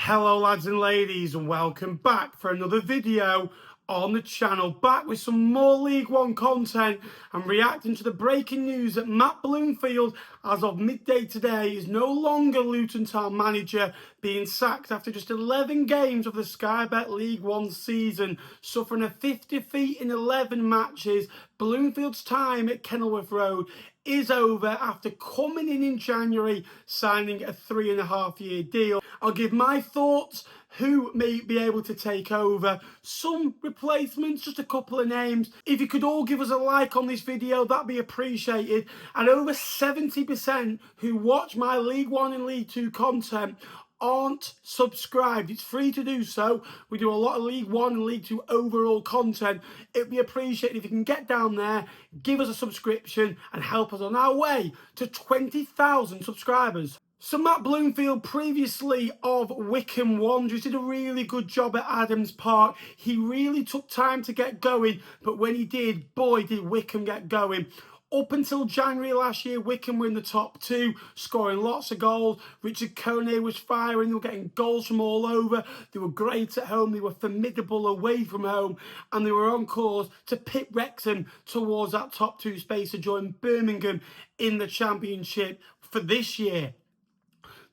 Hello lads and ladies, and welcome back for another video on the channel, back with some more League One content and reacting to the breaking news that Matt Bloomfield, as of midday today, is no longer Luton Town manager, being sacked after just 11 games of the Sky Bet League One season, suffering a 50 defeat in 11 matches. Bloomfield's time at Kenilworth Road is over after coming in January, signing a 3.5-year deal. I'll give my thoughts, who may be able to take over, some replacements, just a couple of names. If you could all give us a like on this video, that'd be appreciated. And over 70% who watch my League One and League Two content aren't subscribed. It's free to do so. We do a lot of League One and League Two overall content. It'd be appreciated if you can get down there, give us a subscription and help us on our way to 20,000 subscribers. So Matt Bloomfield, previously of Wycombe Wanderers, did a really good job at Adams Park. He really took time to get going, but when he did, boy did Wycombe get going. Up until January last year, Wycombe were in the top two, scoring lots of goals. Richard Kone was firing. They were getting goals from all over. They were great at home. They were formidable away from home. And they were on course to pit Wrexham towards that top two space to join Birmingham in the Championship for this year.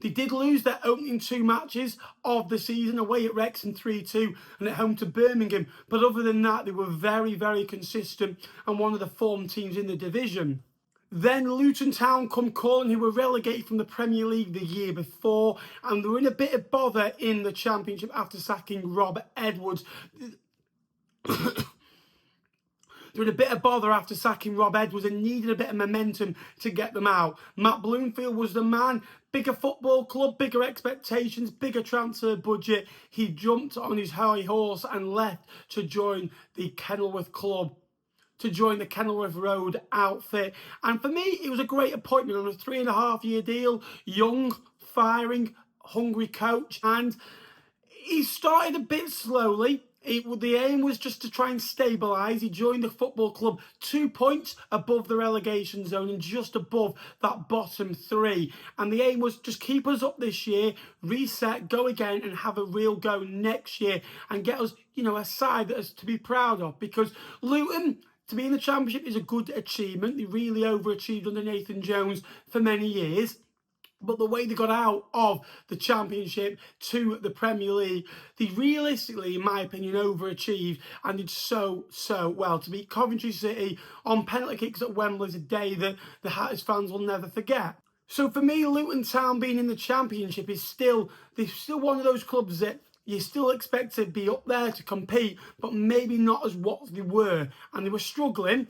They did lose their opening two matches of the season, away at Wrexham 3-2 and at home to Birmingham. But other than that, they were very, very consistent and one of the form teams in the division. Then Luton Town come calling, who were relegated from the Premier League the year before, and they were in a bit of bother in the Championship after sacking Rob Edwards. They were in a bit of bother after sacking Rob Edwards and needed a bit of momentum to get them out. Matt Bloomfield was the man. Bigger football club, bigger expectations, bigger transfer budget. He jumped on his high horse and left to join the Kenilworth club, to join the Kenilworth Road outfit. And for me, it was a great appointment on a 3.5-year deal. Young, firing, hungry coach. And he started a bit slowly. The aim was just to try and stabilise. He joined the football club 2 points above the relegation zone and just above that bottom three. And the aim was just keep us up this year, reset, go again and have a real go next year and get us, a side that is to be proud of. Because Luton, to be in the Championship is a good achievement. They really overachieved under Nathan Jones for many years. But the way they got out of the Championship to the Premier League, they realistically, in my opinion, overachieved and did so well. To beat Coventry City on penalty kicks at Wembley is a day that the Hatters fans will never forget. So for me, Luton Town being in the Championship is still one of those clubs that you still expect to be up there to compete, but maybe not as what they were. And they were struggling.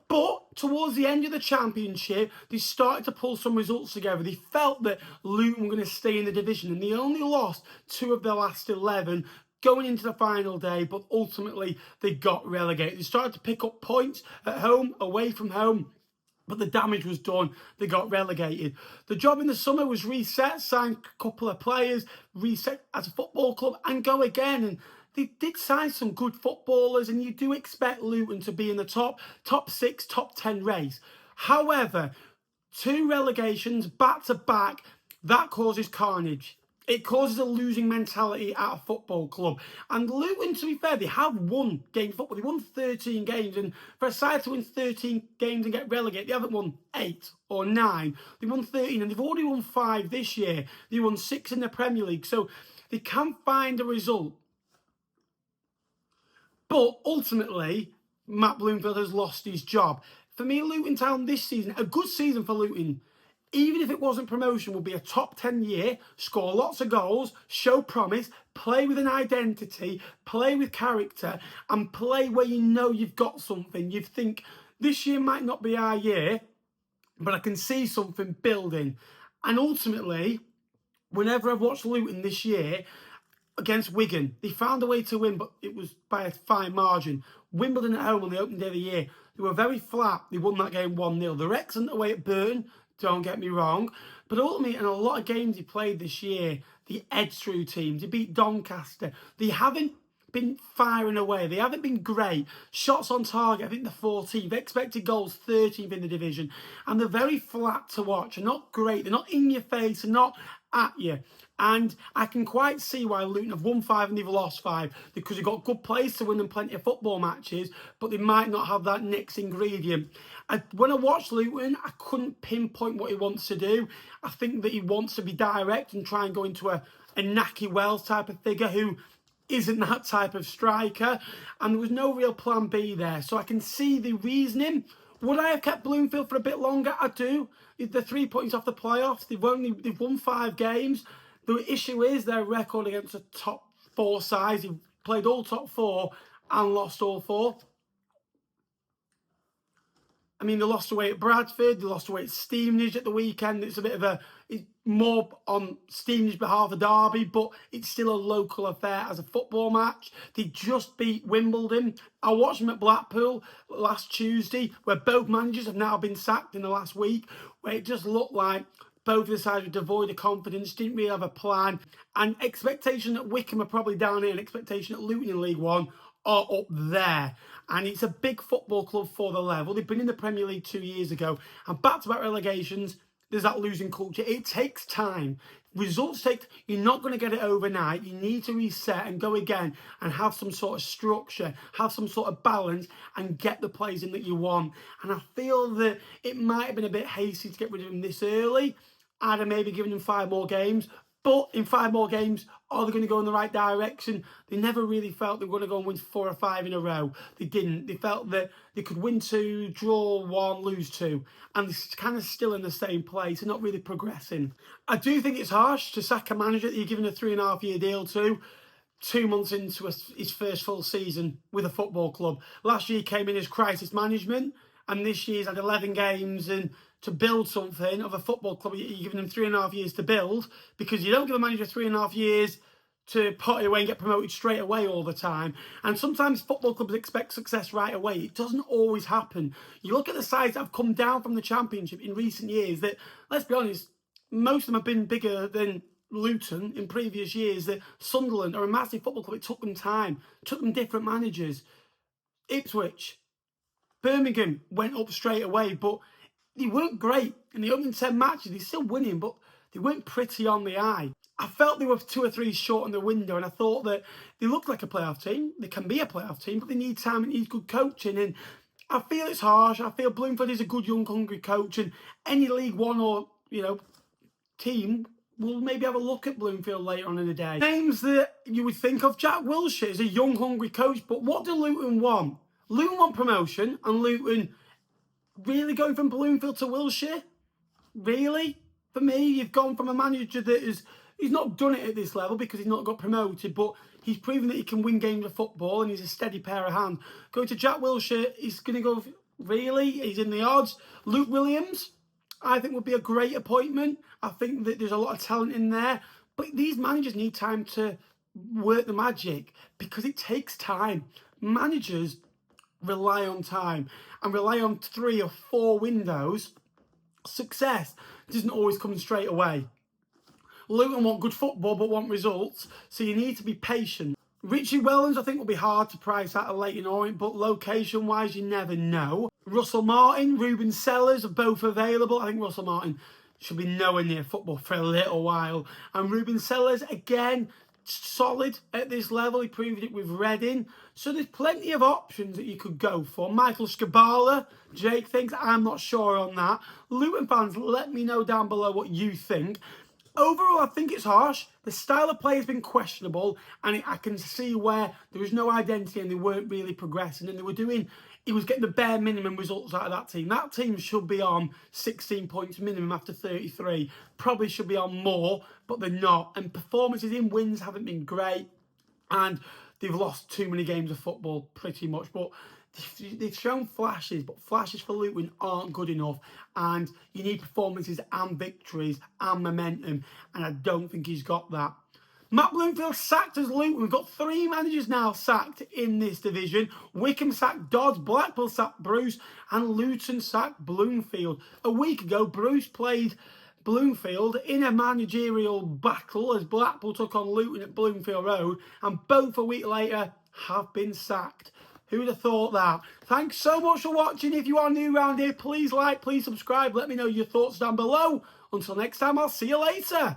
But towards the end of the Championship, they started to pull some results together. They felt that Luton were going to stay in the division, and they only lost 2 of their last 11 going into the final day, but ultimately they got relegated. They started to pick up points at home, away from home, but the damage was done. They got relegated. The job in the summer was reset, sign a couple of players, reset as a football club, and go again. And they did sign some good footballers, and you do expect Luton to be in the top 6, top 10 race. However, 2 relegations back to back, that causes carnage. It causes a losing mentality at a football club. And Luton, to be fair, they have won games of football. They won 13 games. And for a side to win 13 games and get relegated, they haven't won 8 or 9. They won 13 and they've already won 5 this year. They won 6 in the Premier League. So they can find a result. But ultimately, Matt Bloomfield has lost his job. For me, Luton Town this season, a good season for Luton, even if it wasn't promotion, would be a top 10 year, score lots of goals, show promise, play with an identity, play with character, and play where you know you've got something. You think, this year might not be our year, but I can see something building. And ultimately, whenever I've watched Luton this year, against Wigan, they found a way to win, but it was by a fine margin. Wimbledon at home on the opening day of the year, they were very flat. They won that game 1-0. They're excellent away at Burton, don't get me wrong. But ultimately, in a lot of games they played this year, they edged through teams. They beat Doncaster. They haven't been firing away. They haven't been great. Shots on target, I think they're 14th. Expected goals, 13th in the division. And they're very flat to watch. They're not great. They're not in your face. They're not at you. And I can quite see why Luton have won 5 and they've lost 5, because they've got good players to win them plenty of football matches, but they might not have that next ingredient. When I watched Luton, I couldn't pinpoint what he wants to do. I think that he wants to be direct and try and go into a Naki Wells type of figure who isn't that type of striker, and there was no real plan B there. So I can see the reasoning. Would I have kept Bloomfield for a bit longer? I do. They're 3 points off the playoffs. They've won 5 games. The issue is their record against the top 4 sides. They've played all top 4 and lost all 4. I mean, they lost away at Bradford, they lost away at Stevenage at the weekend. It's a bit of it's more on Stevenage's behalf of Derby, but it's still a local affair as a football match. They just beat Wimbledon. I watched them at Blackpool last Tuesday, where both managers have now been sacked in the last week, where it just looked like both of the sides were devoid of confidence, didn't really have a plan, and expectation that Wycombe are probably down here, and expectation that Luton in League One are up there. And it's a big football club for the level. They've been in the Premier League 2 years ago, and back-to-back relegations, there's that losing culture. It takes time. Results take, you're not going to get it overnight. You need to reset and go again and have some sort of structure, have some sort of balance, and get the players in that you want. And I feel that it might have been a bit hasty to get rid of him this early. I'd have maybe given him 5 more games. But in 5 more games, are they going to go in the right direction? They never really felt they were going to go and win 4 or 5 in a row. They didn't. They felt that they could win 2, draw 1, lose 2. And they're kind of still in the same place. They're not really progressing. I do think it's harsh to sack a manager that you're giving a 3.5-year deal to 2 months into his first full season with a football club. Last year he came in as crisis management, and this year he's had 11 games, and to build something of a football club, you're giving them 3.5 years to build, because you don't give a manager 3.5 years to put it away and get promoted straight away all the time. And sometimes football clubs expect success right away. It doesn't always happen. You look at the sides that have come down from the Championship in recent years that, let's be honest, most of them have been bigger than Luton in previous years. That Sunderland are a massive football club. It took them time, took them different managers. Ipswich, Birmingham went up straight away, but they weren't great. In the opening 10 matches, they're still winning, but they weren't pretty on the eye. I felt they were 2 or 3 short in the window, and I thought that they looked like a playoff team. They can be a playoff team, but they need time and need good coaching. And I feel it's harsh. I feel Bloomfield is a good, young, hungry coach, and any League One or, team will maybe have a look at Bloomfield later on in the day. Names that you would think of, Jack Wilshere is a young, hungry coach, but what do Luton want? Luton want promotion, and Luton really going from Bloomfield to Wilshere? Really? For me, you've gone from a manager that he's not done it at this level because he's not got promoted, but he's proven that he can win games of football and he's a steady pair of hands. Going to Jack Wilshere, he's going to go, really? He's in the odds. Luke Williams, I think would be a great appointment. I think that there's a lot of talent in there, but these managers need time to work the magic because it takes time. Managers rely on time and rely on 3 or 4 windows. Success doesn't always come straight away. Luton want good football but want results, so you need to be patient. Richie Wellens, I think, will be hard to price out of Leyton Orient, but location-wise, you never know. Russell Martin, Ruben Sellers are both available. I think Russell Martin should be nowhere near football for a little while. And Ruben Sellers, again, solid at this level. He proved it with Reading. So there's plenty of options that you could go for. Michael Scabala, Jake thinks. I'm not sure on that. Luton fans, let me know down below what you think. Overall, I think it's harsh. The style of play has been questionable, and I can see where there was no identity and they weren't really progressing, and he was getting the bare minimum results out of that team. That team should be on 16 points minimum after 33. Probably should be on more, but they're not. And performances in wins haven't been great, and they've lost too many games of football pretty much. But they've shown flashes, but flashes for Luton aren't good enough, and you need performances and victories and momentum, and I don't think he's got that. Matt Bloomfield sacked as Luton. We've got 3 managers now sacked in this division. Wycombe sacked Dodds, Blackpool sacked Bruce, and Luton sacked Bloomfield. A week ago, Bruce played Bloomfield in a managerial battle as Blackpool took on Luton at Bloomfield Road, and both a week later have been sacked. Who would have thought that? Thanks so much for watching. If you are new around here, please like, please subscribe. Let me know your thoughts down below. Until next time, I'll see you later.